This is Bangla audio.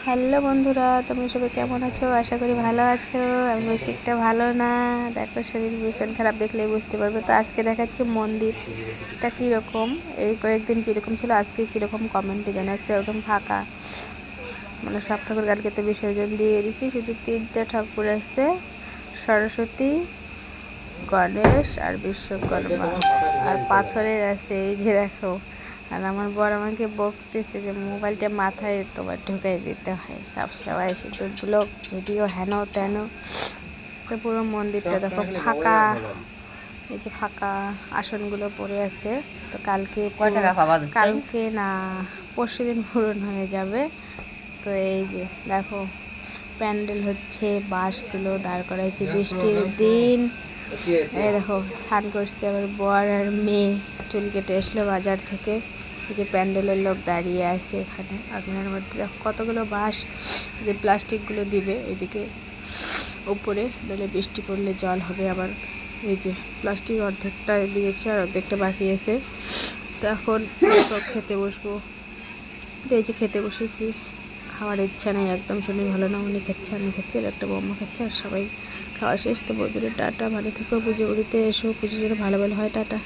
হ্যালো বন্ধুরা, তোমরা সবাই কেমন আছো? আশা করি ভালো আছো। আমি বেশি একটা ভালো না, দেখো শরীর ভীষণ খারাপ, দেখলেই বুঝতে পারবে। তো আজকে দেখাচ্ছি মন্দিরটা কীরকম, এই কয়েকদিন কীরকম ছিল, আজকে কীরকম কমেন্টে জানি। আজকে একদম ফাঁকা, মানে সব ঠাকুর কালকে তো বিসর্জন দিয়ে দিছি, শুধু 3টা ঠাকুর আছে, সরস্বতী, গণেশ আর বিশ্বকর্মা। আর পাথরের আছে, এই যে দেখো। আর আমার বর আমাকে বকতেছে যে মোবাইলটা মাথায় তোমার ঢুকাই দিতে হয় সবসময়, শুধু ব্লগ ভিডিও হেন তেন। তো পুরো মন্দিরটা দেখো ফাঁকা, এই যে ফাঁকা আসনগুলো পড়ে আছে। তো কালকে না পরশু দিন পূরণ হয়ে যাবে। তো এই যে দেখো প্যান্ডেল হচ্ছে, বাঁশগুলো দাঁড় করা হয়েছে, বৃষ্টির দিন। এই দেখো স্নান করছে আবার বর আর মেয়ে, চুল কেটে আসলো বাজার থেকে। এই যে প্যান্ডেলের লোক দাঁড়িয়ে আছে এখানে আগুনের মধ্যে, কতগুলো বাঁশ যে প্লাস্টিকগুলো দিবে এদিকে উপরে, নাহলে বৃষ্টি পড়লে জল হবে আবার। এই যে প্লাস্টিক অর্ধেকটা দিয়েছে আর অর্ধেকটা বাকি আছে। তো এখন খেতে বসবো। তো এই যে খেতে বসেছি, খাওয়ার ইচ্ছা নেই একদম, শরীর ভালো না। উনি খাচ্ছে, আমি খাচ্ছি, আর একটা বম্মা খাচ্ছে, আর সবাই খাওয়া শেষ। তো বন্ধুরা টাটা, ভালো থেকো, পুজো উড়িতে এসো, পুজো যেন ভালো ভালো হয়, টাটা।